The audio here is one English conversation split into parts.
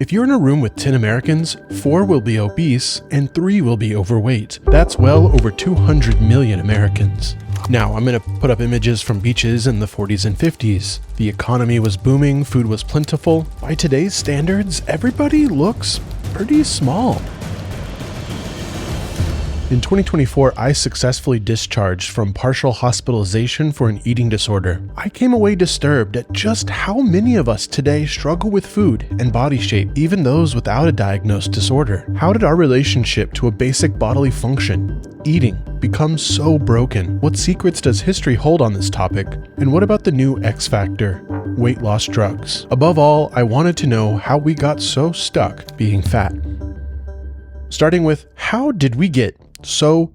If you're in a room with 10 Americans, 4 will be obese and 3 will be overweight. That's well over 200 million Americans. Now, I'm going to put up images from beaches in the 40s and 50s. The economy was booming, food was plentiful. By today's standards, everybody looks pretty small. In 2024, I successfully discharged from partial hospitalization for an eating disorder. I came away disturbed at just how many of us today struggle with food and body shape, even those without a diagnosed disorder. How did our relationship to a basic bodily function, eating, become so broken? What secrets does history hold on this topic? And what about the new X factor, weight loss drugs? Above all, I wanted to know how we got so stuck being fat. Starting with, how did we get so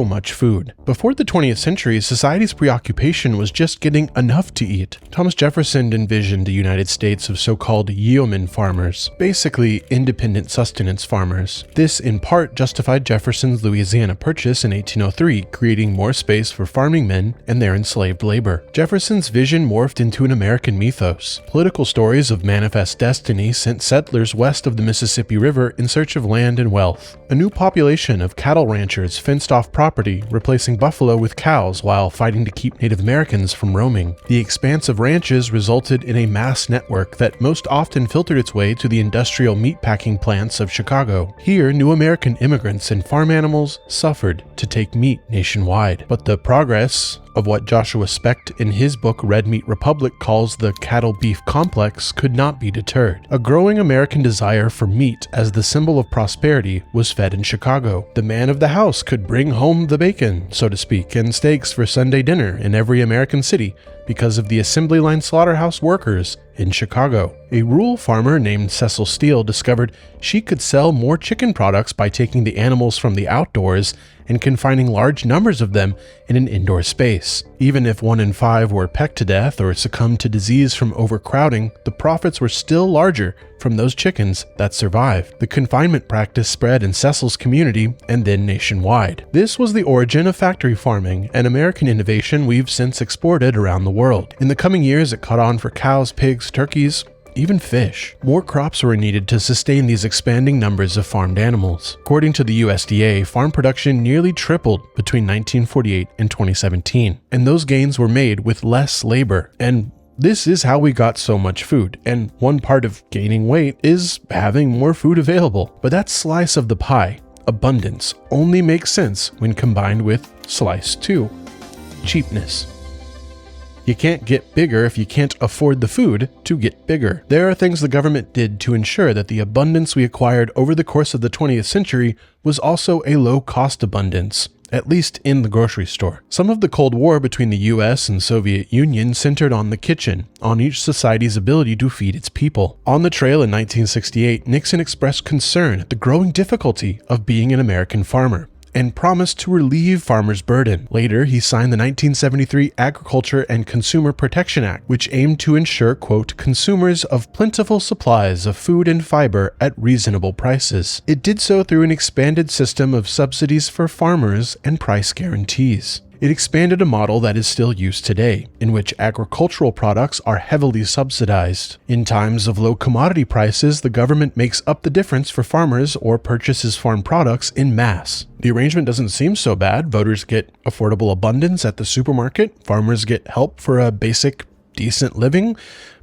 much food? Before the 20th century, society's preoccupation was just getting enough to eat. Thomas Jefferson envisioned a United States of so-called yeoman farmers, basically independent sustenance farmers. This in part justified Jefferson's Louisiana Purchase in 1803, creating more space for farming men and their enslaved labor. Jefferson's vision morphed into an American mythos. Political stories of manifest destiny sent settlers west of the Mississippi River in search of land and wealth. A new population of cattle ranchers fenced off property, replacing buffalo with cows while fighting to keep Native Americans from roaming. The expanse of ranches resulted in a mass network that most often filtered its way to the industrial meatpacking plants of Chicago. Here, new American immigrants and farm animals suffered to take meat nationwide. But the progress of what Joshua Specht in his book Red Meat Republic calls the cattle-beef complex could not be deterred. A growing American desire for meat as the symbol of prosperity was fed in Chicago. The man of the house could bring home the bacon, so to speak, and steaks for Sunday dinner in every American city because of the assembly line slaughterhouse workers in Chicago. A rural farmer named Cecil Steele discovered she could sell more chicken products by taking the animals from the outdoors and confining large numbers of them in an indoor space. Even if 1 in 5 were pecked to death or succumbed to disease from overcrowding, the profits were still larger from those chickens that survived. The confinement practice spread in Cecil's community and then nationwide. This was the origin of factory farming, an American innovation we've since exported around the world. In the coming years, it caught on for cows, pigs, turkeys, even fish. More crops were needed to sustain these expanding numbers of farmed animals. According to the USDA, farm production nearly tripled between 1948 and 2017, and those gains were made with less labor. And this is how we got so much food, and one part of gaining weight is having more food available. But that slice of the pie, abundance, only makes sense when combined with slice 2, cheapness. You can't get bigger if you can't afford the food to get bigger. There are things the government did to ensure that the abundance we acquired over the course of the 20th century was also a low-cost abundance, at least in the grocery store. Some of the Cold War between the US and Soviet Union centered on the kitchen, on each society's ability to feed its people. On the trail in 1968, Nixon expressed concern at the growing difficulty of being an American farmer and promised to relieve farmers' burden. Later, he signed the 1973 Agriculture and Consumer Protection Act, which aimed to ensure, quote, consumers of plentiful supplies of food and fiber at reasonable prices. It did so through an expanded system of subsidies for farmers and price guarantees. It expanded a model that is still used today, in which agricultural products are heavily subsidized. In times of low commodity prices, the government makes up the difference for farmers or purchases farm products in mass. The arrangement doesn't seem so bad. Voters get affordable abundance at the supermarket, farmers get help for a basic, decent living,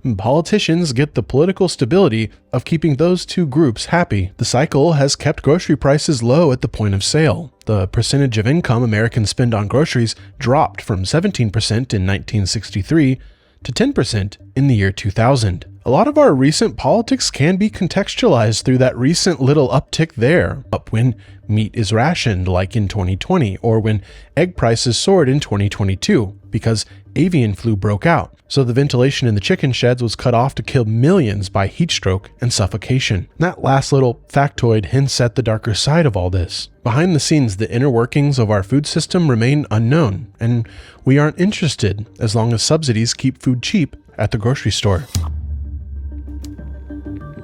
and politicians get the political stability of keeping those two groups happy. The cycle has kept grocery prices low at the point of sale. The percentage of income Americans spend on groceries dropped from 17% in 1963 to 10% in the year 2000. A lot of our recent politics can be contextualized through that recent little uptick there, up when meat is rationed like in 2020, or when egg prices soared in 2022 because avian flu broke out. So the ventilation in the chicken sheds was cut off to kill millions by heat stroke and suffocation. That last little factoid hints at the darker side of all this. Behind the scenes, the inner workings of our food system remain unknown, and we aren't interested as long as subsidies keep food cheap at the grocery store.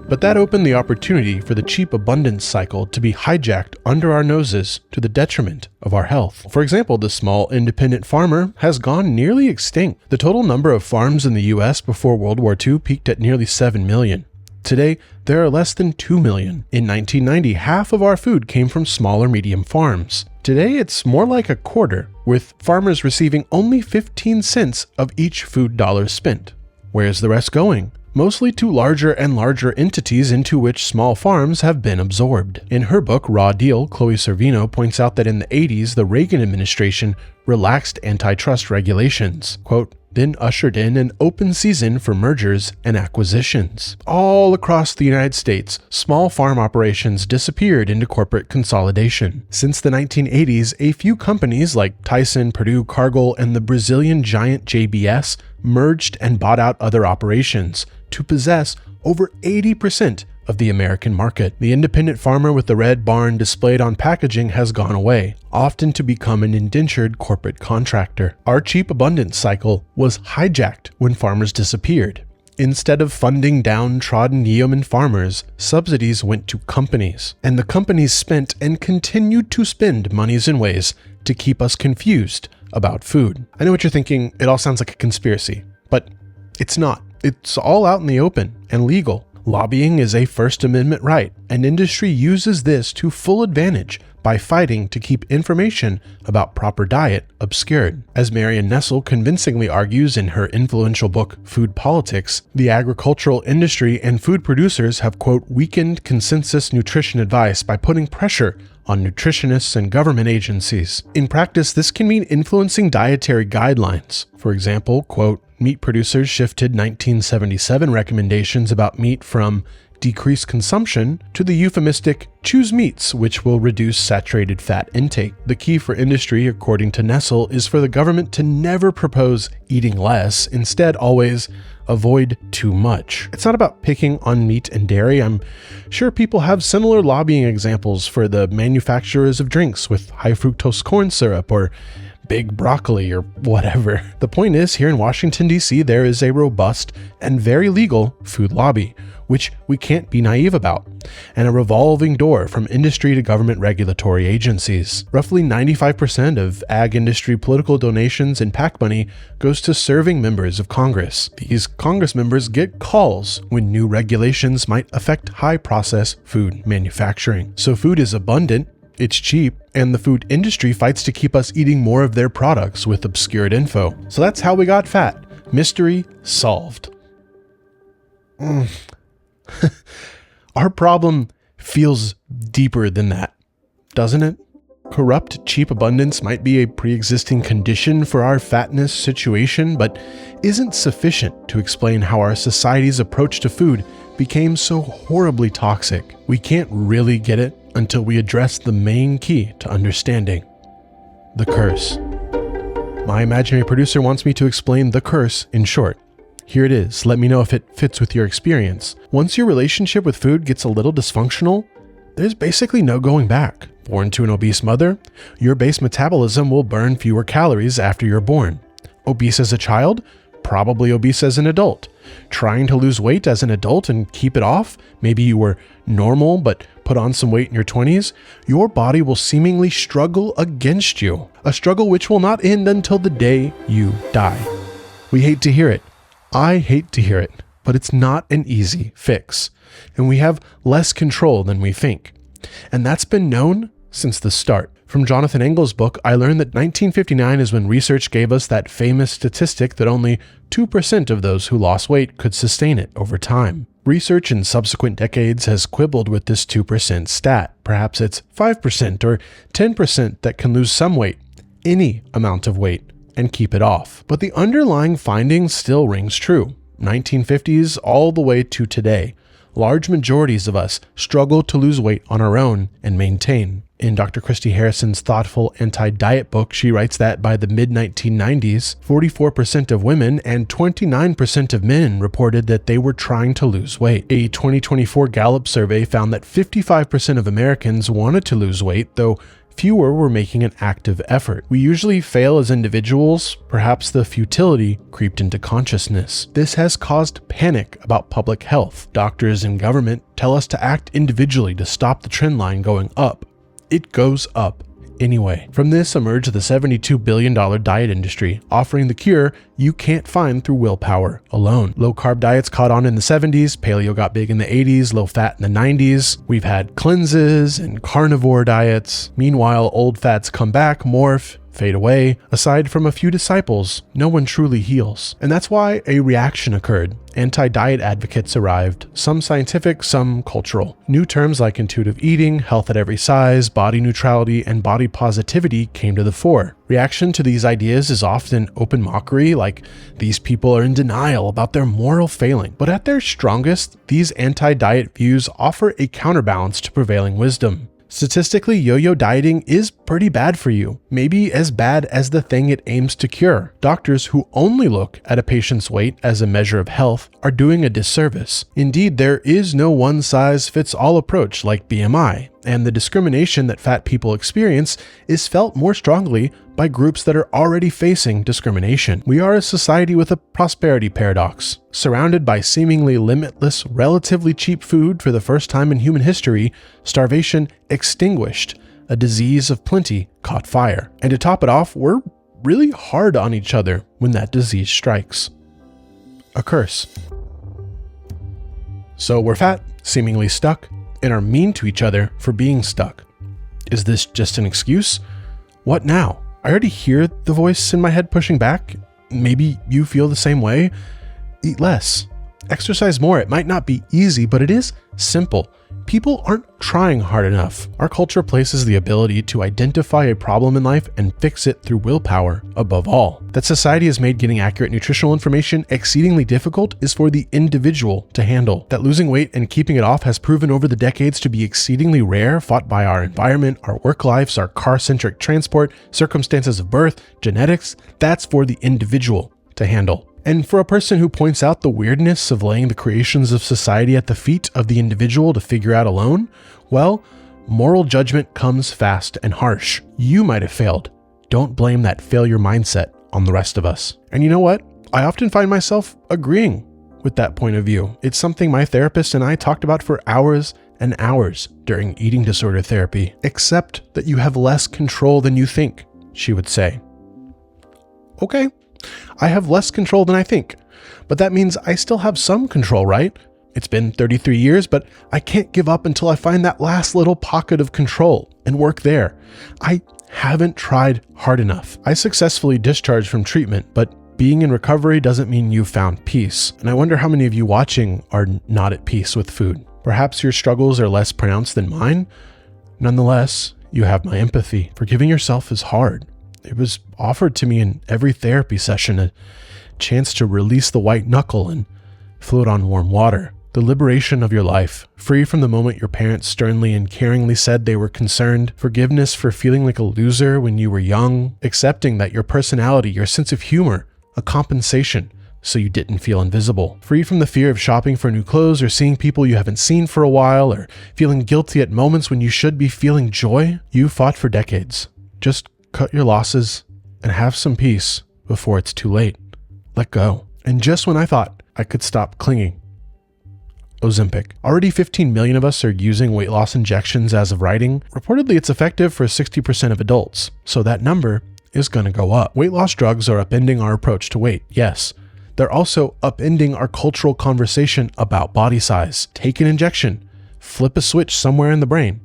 But that opened the opportunity for the cheap abundance cycle to be hijacked under our noses to the detriment of our health. For example, the small independent farmer has gone nearly extinct. The total number of farms in the US before World War II peaked at nearly 7 million. Today, there are less than 2 million. In 1990, half of our food came from small or medium farms. Today, it's more like a quarter, with farmers receiving only 15 cents of each food dollar spent. Where's the rest going? Mostly to larger and larger entities into which small farms have been absorbed. In her book, Raw Deal, Chloe Servino points out that in the 80s, the Reagan administration relaxed antitrust regulations, quote, then ushered in an open season for mergers and acquisitions. All across the United States, small farm operations disappeared into corporate consolidation. Since the 1980s, a few companies like Tyson, Purdue, Cargill, and the Brazilian giant JBS merged and bought out other operations to possess over 80% of the American market. The independent farmer with the red barn displayed on packaging has gone away, often to become an indentured corporate contractor. Our cheap abundance cycle was hijacked when farmers disappeared. Instead of funding downtrodden yeoman farmers, subsidies went to companies, and the companies spent and continued to spend monies in ways to keep us confused about food. I know what you're thinking, it all sounds like a conspiracy, but it's not. It's all out in the open and legal. Lobbying is a First Amendment right, and industry uses this to full advantage by fighting to keep information about proper diet obscured. As Marion Nestle convincingly argues in her influential book, Food Politics, the agricultural industry and food producers have, quote, weakened consensus nutrition advice by putting pressure on nutritionists and government agencies. In practice, this can mean influencing dietary guidelines. For example, quote, meat producers shifted 1977 recommendations about meat from decrease consumption to the euphemistic choose meats which will reduce saturated fat intake. The key for industry, according to Nestle, is for the government to never propose eating less, instead always avoid too much. It's not about picking on meat and dairy. I'm sure people have similar lobbying examples for the manufacturers of drinks with high fructose corn syrup or big broccoli or whatever. The point is, here in Washington, D.C., there is a robust and very legal food lobby, which we can't be naive about, and a revolving door from industry to government regulatory agencies. Roughly 95% of ag industry political donations and PAC money goes to serving members of Congress. These Congress members get calls when new regulations might affect high-process food manufacturing. So food is abundant, it's cheap, and the food industry fights to keep us eating more of their products with obscured info. So that's how we got fat. Mystery solved. Our problem feels deeper than that, doesn't it? Corrupt, cheap abundance might be a pre-existing condition for our fatness situation, but isn't sufficient to explain how our society's approach to food became so horribly toxic. We can't really get it until we address the main key to understanding: the curse. My imaginary producer wants me to explain the curse in short. Here it is. Let me know if it fits with your experience. Once your relationship with food gets a little dysfunctional, there's basically no going back. Born to an obese mother, your base metabolism will burn fewer calories after you're born. Obese as a child, probably obese as an adult. Trying to lose weight as an adult and keep it off, maybe you were normal but put on some weight in your 20s, your body will seemingly struggle against you. A struggle which will not end until the day you die. We hate to hear it. I hate to hear it, but it's not an easy fix, and we have less control than we think. And that's been known since the start. From Jonathan Engel's book, I learned that 1959 is when research gave us that famous statistic that only 2% of those who lost weight could sustain it over time. Research in subsequent decades has quibbled with this 2% stat. Perhaps it's 5% or 10% that can lose some weight, any amount of weight, and keep it off. But the underlying finding still rings true. 1950s all the way to today, large majorities of us struggle to lose weight on our own and maintain. In Dr. Christy Harrison's thoughtful anti-diet book, she writes that by the mid-1990s, 44% of women and 29% of men reported that they were trying to lose weight. A 2024 Gallup survey found that 55% of Americans wanted to lose weight, though fewer were making an active effort. We usually fail as individuals. Perhaps the futility creeped into consciousness. This has caused panic about public health. Doctors and government tell us to act individually to stop the trend line going up. It goes up anyway. From this emerged the $72 billion diet industry, offering the cure you can't find through willpower alone. Low-carb diets caught on in the 70s, paleo got big in the 80s, low-fat in the 90s. We've had cleanses and carnivore diets. Meanwhile, old fads come back, morph, fade away. Aside from a few disciples, no one truly heals. And that's why a reaction occurred. Anti-diet advocates arrived, some scientific, some cultural. New terms like intuitive eating, health at every size, body neutrality, and body positivity came to the fore. Reaction to these ideas is often open mockery, like these people are in denial about their moral failing. But at their strongest, these anti-diet views offer a counterbalance to prevailing wisdom. Statistically, yo-yo dieting is pretty bad for you, maybe as bad as the thing it aims to cure. Doctors who only look at a patient's weight as a measure of health are doing a disservice. Indeed, there is no one-size-fits-all approach like BMI, and the discrimination that fat people experience is felt more strongly by groups that are already facing discrimination. We are a society with a prosperity paradox. Surrounded by seemingly limitless, relatively cheap food for the first time in human history, starvation extinguished. A disease of plenty caught fire. And to top it off, we're really hard on each other when that disease strikes. A curse. So we're fat, seemingly stuck, and are mean to each other for being stuck. Is this just an excuse? What now? I already hear the voice in my head pushing back. Maybe you feel the same way. Eat less. Exercise more. It might not be easy, but it is simple. People aren't trying hard enough. Our culture places the ability to identify a problem in life and fix it through willpower above all. That society has made getting accurate nutritional information exceedingly difficult is for the individual to handle. That losing weight and keeping it off has proven over the decades to be exceedingly rare, fought by our environment, our work lives, our car-centric transport, circumstances of birth, genetics. That's for the individual to handle. And for a person who points out the weirdness of laying the creations of society at the feet of the individual to figure out alone, well, moral judgment comes fast and harsh. You might have failed. Don't blame that failure mindset on the rest of us. And you know what? I often find myself agreeing with that point of view. It's something my therapist and I talked about for hours and hours during eating disorder therapy. Accept that you have less control than you think, she would say. Okay. I have less control than I think, but that means I still have some control, right? It's been 33 years, but I can't give up until I find that last little pocket of control and work there. I haven't tried hard enough. I successfully discharged from treatment, but being in recovery doesn't mean you've found peace. And I wonder how many of you watching are not at peace with food. Perhaps your struggles are less pronounced than mine. Nonetheless, you have my empathy. Forgiving yourself is hard. It was offered to me in every therapy session, a chance to release the white knuckle and float on warm water. The liberation of your life, free from the moment your parents sternly and caringly said they were concerned, forgiveness for feeling like a loser when you were young, accepting that your personality, your sense of humor, a compensation so you didn't feel invisible. Free from the fear of shopping for new clothes or seeing people you haven't seen for a while or feeling guilty at moments when you should be feeling joy. You fought for decades. Just cut your losses and have some peace before it's too late. Let go. And just when I thought I could stop clinging, Ozempic. Already 15 million of us are using weight loss injections as of writing. Reportedly, it's effective for 60% of adults, so that number is going to go up. Weight loss drugs are upending our approach to weight, yes. They're also upending our cultural conversation about body size. Take an injection, flip a switch somewhere in the brain,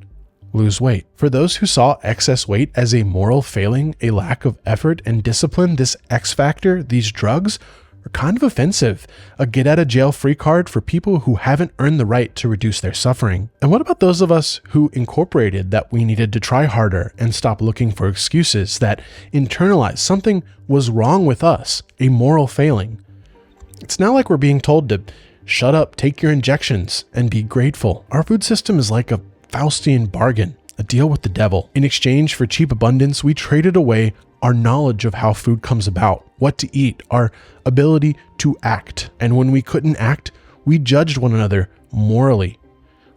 lose weight. For those who saw excess weight as a moral failing, a lack of effort and discipline, this X factor, these drugs, are kind of offensive. A get-out-of-jail-free card for people who haven't earned the right to reduce their suffering. And what about those of us who incorporated that we needed to try harder and stop looking for excuses, that internalized something was wrong with us, a moral failing? It's now like we're being told to shut up, take your injections, and be grateful. Our food system is like a Faustian bargain, a deal with the devil. In exchange for cheap abundance, we traded away our knowledge of how food comes about, what to eat, our ability to act. And when we couldn't act, we judged one another morally.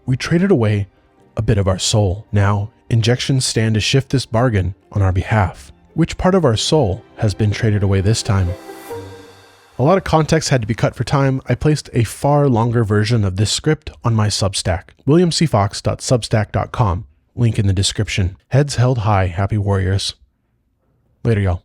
We traded away a bit of our soul. Now, injections stand to shift this bargain on our behalf. Which part of our soul has been traded away this time? A lot of context had to be cut for time. I placed a far longer version of this script on my Substack, williamcfox.substack.com, Link in the description. Heads held high, happy warriors. Later, y'all.